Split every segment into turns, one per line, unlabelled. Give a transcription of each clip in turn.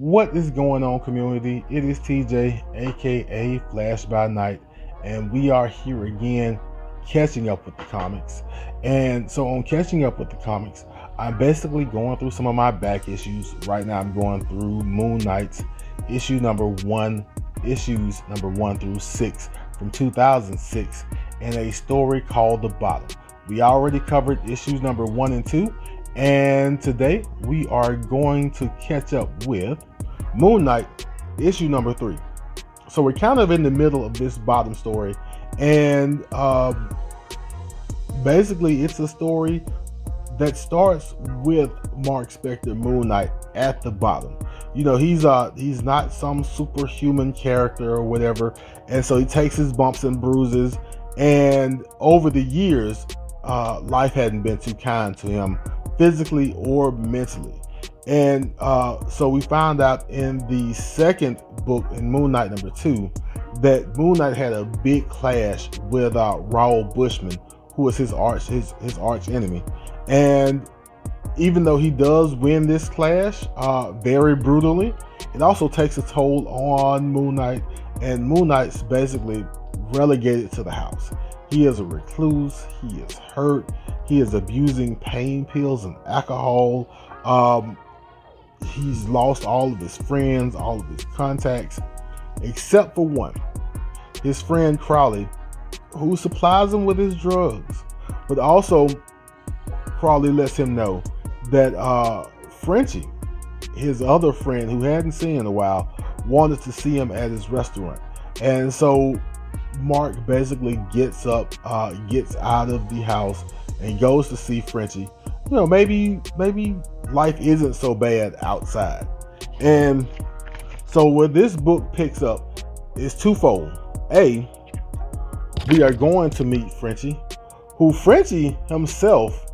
What is going on, community? It is TJ, aka Flash by Night, and we are here again catching up with the comics. And so, on catching up with the comics, I'm basically going through some of my back issues. Right now, I'm going through Moon Knight's issues number 1 through 6 from 2006, and a story called The Bottom. We already covered issues number 1 and 2. And today we are going to catch up with Moon Knight issue number 3. So we're kind of in the middle of this bottom story, and basically it's a story that starts with Mark Spector, Moon Knight, at the bottom. You know, he's not some superhuman character or whatever, and so he takes his bumps and bruises, and over the years life hadn't been too kind to him, physically or mentally. And so we found out in the second book, in Moon Knight number 2, that Moon Knight had a big clash with Raoul Bushman, who was his arch enemy. And even though he does win this clash very brutally, it also takes a toll on Moon Knight, and Moon Knight's basically relegated to the house. He is a recluse, he is hurt, he is abusing pain pills and alcohol. He's lost all of his friends, all of his contacts, except for one, his friend Crowley, who supplies him with his drugs. But also, Crowley lets him know that Frenchie, his other friend who hadn't seen in a while, wanted to see him at his restaurant. And so Mark basically gets up, gets out of the house, and goes to see Frenchie. You know, maybe life isn't so bad outside. And so where this book picks up is twofold. A, we are going to meet Frenchie, who Frenchie himself,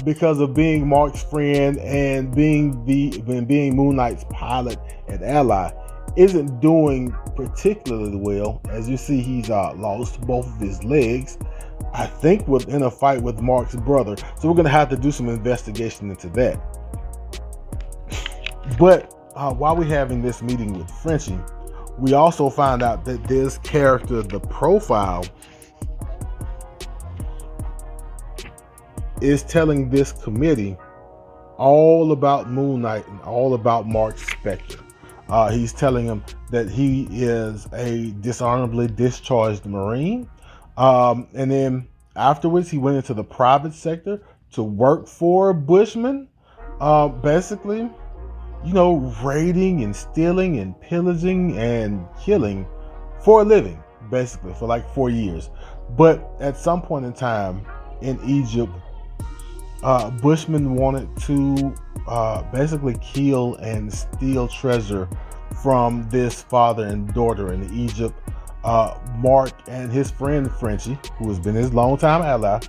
because of being Mark's friend and being Moon Knight's pilot and ally, isn't doing particularly well. As you see, he's lost both of his legs, I think, in a fight with Mark's brother. So we're going to have to do some investigation into that. But while we're having this meeting with Frenchie, we also find out that this character, the Profile, is telling this committee all about Moon Knight and all about Mark Spector. He's telling him that he is a dishonorably discharged Marine. And then afterwards, he went into the private sector to work for Bushman, basically, you know, raiding and stealing and pillaging and killing for a living, basically, for like 4 years. But at some point in time in Egypt, Bushman wanted to basically kill and steal treasure from this father and daughter in Egypt. Mark and his friend Frenchie, who has been his longtime ally,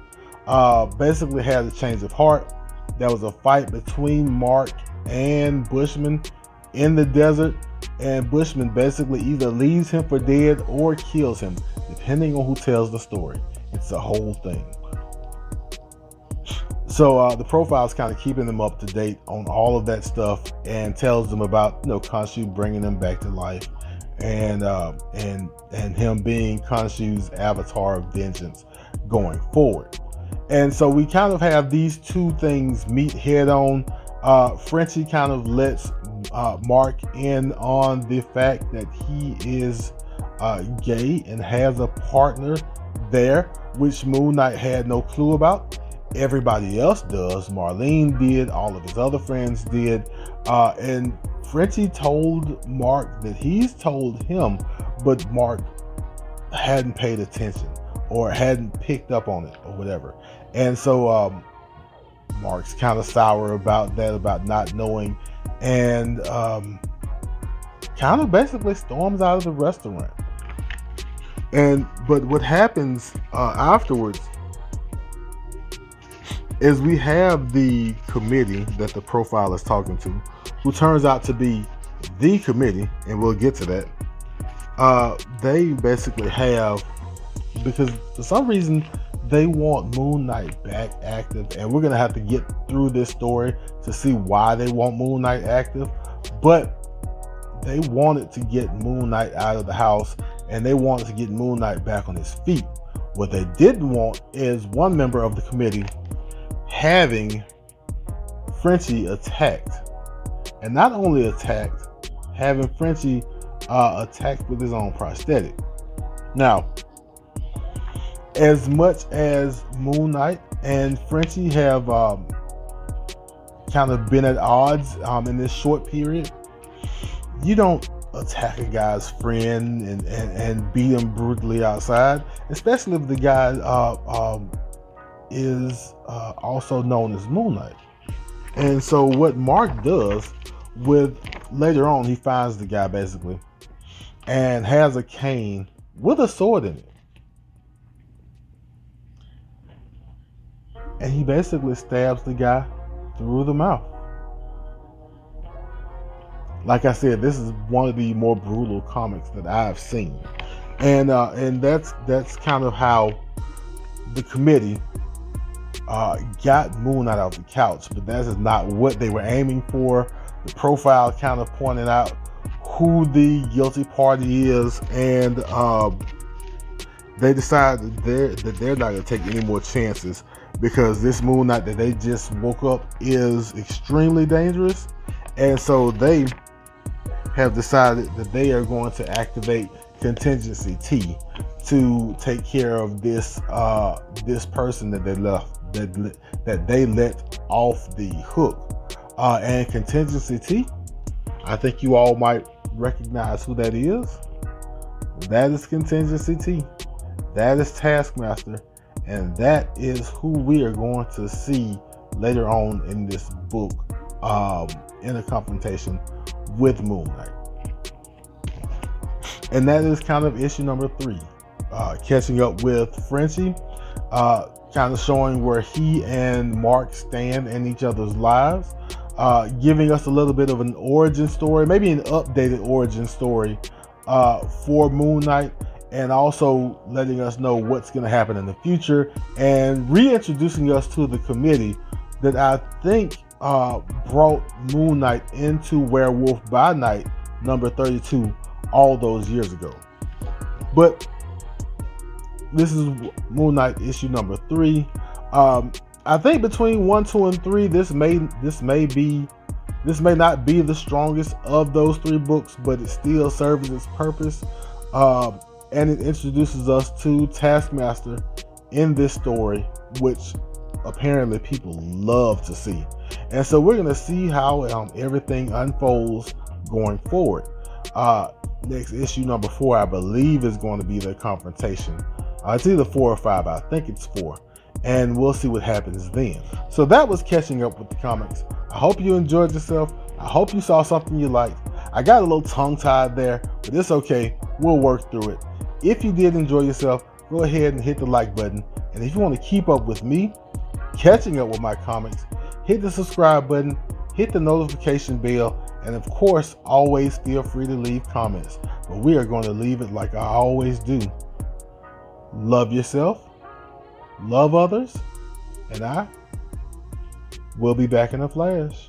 basically had a change of heart. There was a fight between Mark and Bushman in the desert, and Bushman basically either leaves him for dead or kills him, depending on who tells the story. It's a whole thing. So the Profile is kind of keeping them up to date on all of that stuff, and tells them about, you know, Khonshu bringing them back to life, and him being Khonshu's avatar of vengeance going forward. And so we kind of have these two things meet head on. Frenchie kind of lets Mark in on the fact that he is gay and has a partner there, which Moon Knight had no clue about. Everybody else does. Marlene did, all of his other friends did, and Frenchie told Mark that he's told him, but Mark hadn't paid attention or hadn't picked up on it or whatever. And so Mark's kind of sour about that, about not knowing, and kind of basically storms out of the restaurant. But what happens afterwards is we have the committee that the Profile is talking to, who turns out to be the committee, and we'll get to that. They basically have, because for some reason they want Moon Knight back active, and we're gonna have to get through this story to see why they want Moon Knight active. But they wanted to get Moon Knight out of the house, and they wanted to get Moon Knight back on his feet. What they didn't want is one member of the committee having Frenchie attacked. And not only attacked, having Frenchie attacked with his own prosthetic. Now, as much as Moon Knight and Frenchie have kind of been at odds in this short period, you don't attack a guy's friend and beat him brutally outside, especially if the guy is also known as Moon Knight. And so what Mark does later on, he finds the guy basically and has a cane with a sword in it. And he basically stabs the guy through the mouth. Like I said, this is one of the more brutal comics that I've seen. And that's kind of how the committee got Moon Knight off the couch, but that is not what they were aiming for. The profile kind of pointed out who the guilty party is, and they decided that they're not going to take any more chances, because this Moon Knight that they just woke up is extremely dangerous. And so they have decided that they are going to activate Contingency T to take care of this this person that they let off the hook. And Contingency T, I think you all might recognize who that is. That is Contingency T. That is Taskmaster. And that is who we are going to see later on in this book, in a confrontation with Moon Knight. And that is kind of issue number 3, catching up with Frenchie, kind of showing where he and Mark stand in each other's lives, giving us a little bit of an origin story, maybe an updated origin story for Moon Knight, and also letting us know what's going to happen in the future, and reintroducing us to the committee that I think brought Moon Knight into Werewolf by Night number 32 all those years ago. But this is Moon Knight issue number 3. I think between 1, 2, and 3, this may not be the strongest of those 3 books, but it still serves its purpose. And it introduces us to Taskmaster in this story, which apparently people love to see. And so we're going to see how everything unfolds going forward. Next issue number 4, I believe, is going to be the confrontation. It's either 4 or 5. I think it's 4. And we'll see what happens then. So that was catching up with the comics. I hope you enjoyed yourself. I hope you saw something you liked. I got a little tongue-tied there, but it's okay. We'll work through it. If you did enjoy yourself, go ahead and hit the like button. And if you want to keep up with me, catching up with my comics, hit the subscribe button, hit the notification bell, and of course, always feel free to leave comments. But we are going to leave it like I always do. Love yourself, love others, and I will be back in a flash.